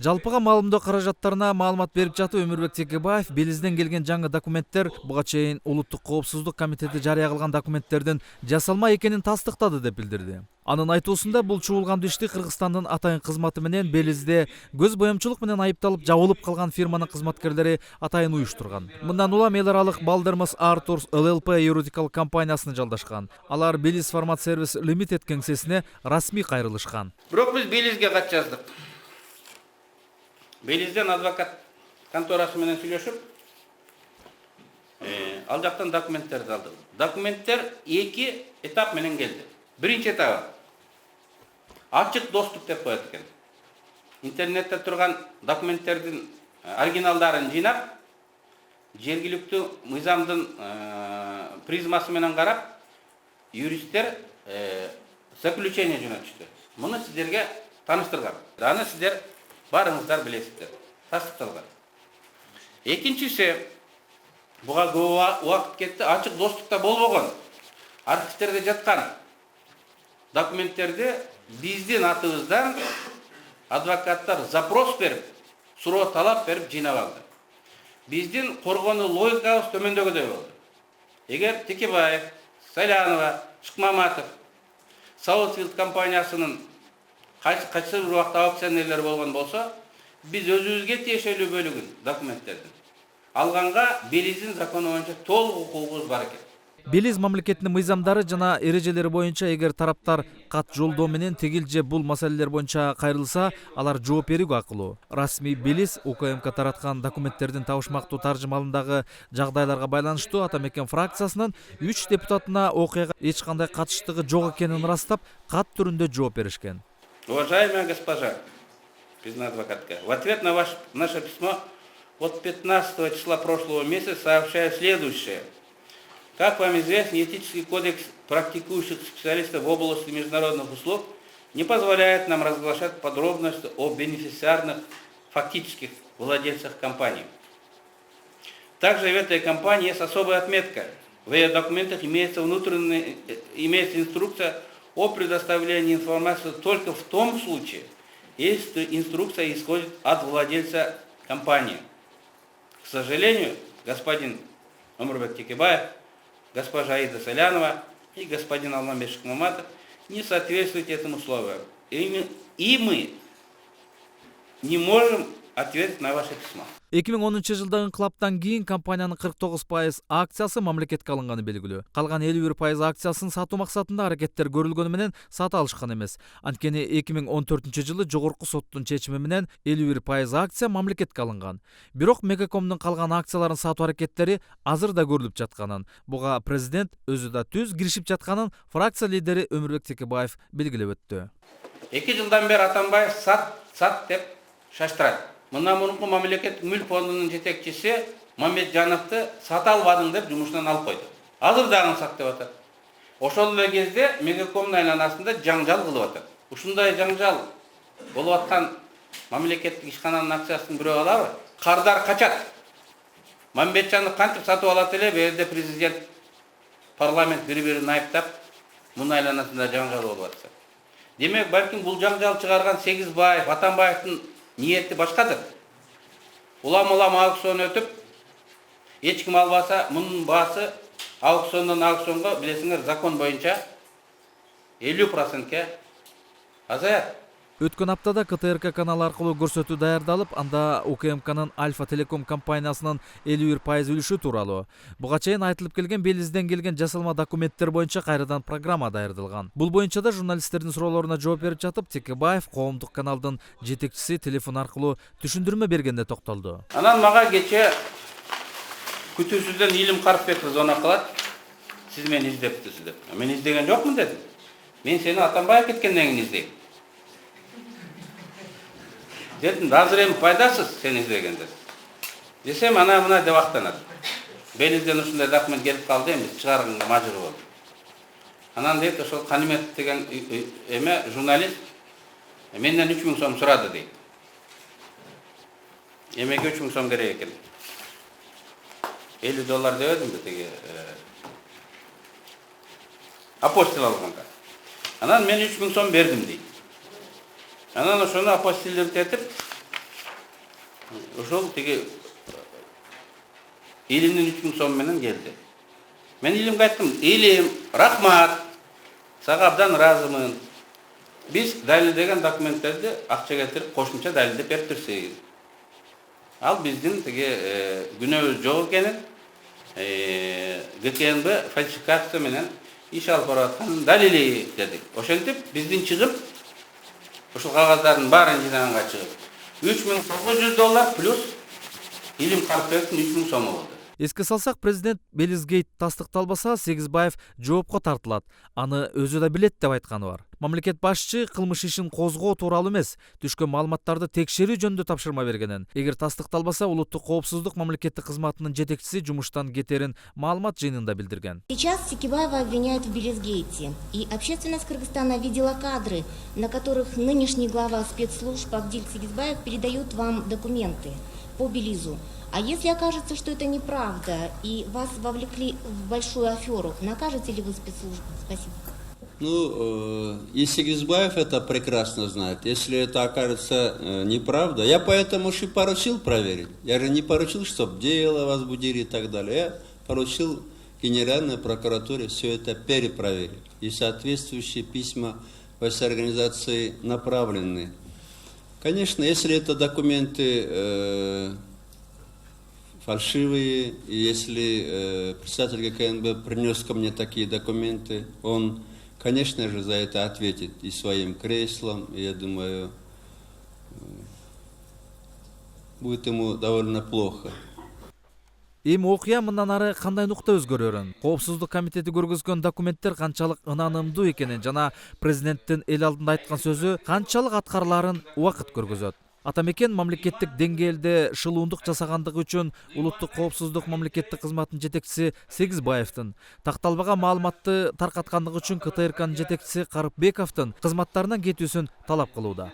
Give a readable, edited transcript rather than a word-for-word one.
Жалпыга маалымдоо каражаттарына маалымат берип жатып Өмүрбек Текебаев Белизден келген жаңы документтер буга чейин Улуттук коопсуздук комитети жарыя кылган документтердин жасалма экенин тастыктады деп билдирди. Анын айтуусунда бул чуулгандуу ишти Кыргызстандын атайын кызматы менен Белизде көз боёмчулук менен айыпталып жабылып калган фирманын кызматкерлери атайын уюштурган. Мындан улам эл аралык Балдермас Артурс ЛЛП юридикалык компаниясына жалдашкан. Алар Белиз Формат Сервис Лимитед кеңсесине расмий кайрылышкан. Бирок биз Белизге кат жаздык. Белизден адвокат конторасы менен сүйлөшүп, ал жактан документтерди алдык. Документтер 2 этап менен келди. Биринчи этабы ачык доступ деп коет экен. Интернетте турган документтердин оригиналдарын жыйнап, жергиликтүү мыйзамдын призмасы менен карап, юристтер заключение жөнөтүштү. Муну сиздерге тааныштыргам. Аны сиздер барыңыздар билесиздер. Тастыкталган. Экинчиси, буга көп убакыт кетти, ачык доступта болбогон, архивтерде жаткан документтерди биздин атыбыздан адвокаттар запрос берип, суроо талап берип жыйнап алды. Биздин коргонуу логикабыз төмөндөгүдөй болду. Эгер Текебаев, Салянова, Шыкмаматов Саутфилд компаниясынын кайсы бир убакта аукционерлер болгон болсо, биз өзүбүзгө тиешелүү бөлүгүн документтердин алганга Белиздин закону боюнча толук укугубуз бар экен. Белиз мамлекетинин мыйзамдары жана эрежелери боюнча эгер тараптар кат жолдоо менен тигил же бул маселелер боюнча кайрылса, алар жооп берүүгө акылуу. Расмий Белиз УКМК тараткан документтердин табышмактуу таржымалындагы жагдайларга байланыштуу ата мекен фракциясынын 3 депутатына окуяга эч кандай катыштыгы жок экенин ырастап, кат түрүндө жооп беришкен. Уважаемая госпожа, признана адвокатка, в ответ на наше письмо от 15 числа прошлого месяца сообщаю следующее. Как вам известно, этический кодекс практикующих специалистов в области международных услуг не позволяет нам разглашать подробности о бенефициарных фактических владельцах компании. Также в этой компании есть особая отметка. В ее документах имеется инструкция о предоставлении информации только в том случае, если инструкция исходит от владельца компании. К сожалению, господин Өмүрбек Текебаев, госпожа Аида Салянова и господин Алмамбет Шыкмаматов не соответствуют этим условиям. И мы не можем ответить на ваше письмо. 2010 жылдагы инкылаптан кийин компаниянын 49% акциясы мамлекетке алынганы белгилүү. Калган 51% акциясын сатуу максатында аракеттер көрүлгөнү менен сата алышкан эмес. Анткени 2014 жылы жогорку соттун чечими менен 51% акция мамлекетке алынган. Бирок Мегакомдун калган акцияларын сатуу аракеттери азыр да көрүлүп жатканын, буга президент өзү да түз киришип жатканын фракция лидери Өмүрбек Текебаев белгилеп өттү. 2 жылдан бери Атамбаев сат деп шаштырат. Мына мурунку мамлекеттик мүлк фондунун жетекчиси Мамеджановду сата албадың деп жумушунан алып койду. Азыр дагы сат деп атат. Ошол эле кезде Мегакомдун айланасында жаңжал кылып атат. Ушундай жаңжал болуп аткан мамлекеттик ишкананын акциясын бирөө алабы? Кардар качат. Мамеджанов кантип сатып алат эле, берде президент парламент бири-бирин айыптап, мунун айланасында жаңжал болуп атса. Демек, балким бул жаңжал чыгарган Сегизбаев, Атамбаевдин ниети башкадыр. Улам аукцион өтүп, эч ким албаса, мунун баасы аукциондон аукционго билесиңер закон боюнча 50%ке азаят. Өткөн аптада КТРК каналы аркылуу көрсөтүү даярдалып, анда УКМКнын Альфа Телеком компаниясынын 51% үлүшү тууралуу. Буга чейин айтылып келген Белизден келген жасалма документтер боюнча кайрадан программа даярдалган. Бул боюнча да журналисттердин суроолоруна жооп берип жатып, Текебаев коомдук каналдын жетекчиси телефон аркылуу түшүндүрмө бергенде токтолду. Анан мага кече күтүүсүздөн Илим Карпбеков звонок кылат. Сиз мени издептисиз деп. Мен издеген жокмун дедим. Мен сени Атамбаев кеткенден кийин издейм. Дедим, азыр эми пайдасыз сени издегенде. Десем, ана мына деп актанат. Белизден ушундай документ келип калды, эми чыгарганга мажбур болдум. Анан дейт, ошол Канимет деген эме журналист менден 3000 сом сурады дейт. Эмеге 3000 сом керек экен. $50 дебедим теги апостил алганга. Анан мен 3000 сом бердим дейт. Анан ошону апостилдеп этип, ошол тиги Илимдин 3000 сом менен келди. Мен Илимге айттым, Илим, рахмат, сага абдан ыраазымын. Биз далилдеген документтерди акча кетирип, кошумча далилдеп берип берсек. Ал биздин тиги күнөөбүз жок экенин, ГКНБ фальсификация менен иш алып баратканын далили дедик. Ошентип биздин чыгып, ошол кагаздардын баарын жыйнаганга чыгып, $3900 плюс Илим Карпеевдин 3000 сому болду. Эске салсак, президент Белизгейт тастыкталбаса, Сегизбаев жоопко тартылат. Аны өзү да билет деп айтканы бар. Мамлекет башчы кылмыш ишин козгоо тууралуу эмес, түшкөн маалыматтарды текшерүү жөнүндө тапшырма бергенин. Эгер тастыкталбаса, улуттук коопсуздук мамлекеттик кызматынын жетекчиси жумуштан кетерин маалымат жыйынында билдирген. Сейчас Секибаева обвиняют в Белизгейте, и общественность Кыргызстана видела кадры, на которых нынешний глава спецслужб Абдиль Сегизбаев передает вам документы по Белизу. А если окажется, что это неправда, и вас вовлекли в большую аферу, накажете ли вы спецслужбы? Спасибо. Ну, и Сегизбаев это прекрасно знает. Если это окажется неправда, я поэтому и поручил проверить. Я же не поручил, чтобы дело возбудили и так далее. Я поручил Генеральной прокуратуре все это перепроверить. И соответствующие письма в этой организации направлены. Конечно, если это документы фальшивые, и если председатель ГКНБ принес ко мне такие документы, он, конечно же, за это ответит и своим креслом, и я думаю, будет ему довольно плохо. Эми окуя мындан ары кандай нукта өзгөрөрүн? Коопсуздук комитети көргөзгөн документтер канчалык ынанымдуу экенин жана президенттин эл алдында айткан сөзү канчалык аткарыларын убакыт көргөзөт. Атамекен мамлекеттик деңгээлде шылуундук жасагандыгы үчүн улуттук коопсуздук мамлекеттик кызматынын жетекчиси Сегизбаевдин, такталбаган маалыматты таркаткандыгы үчүн КТРКнын жетекчиси Карыпбековдун кызматтарынан кетүүсүн талап кылууда.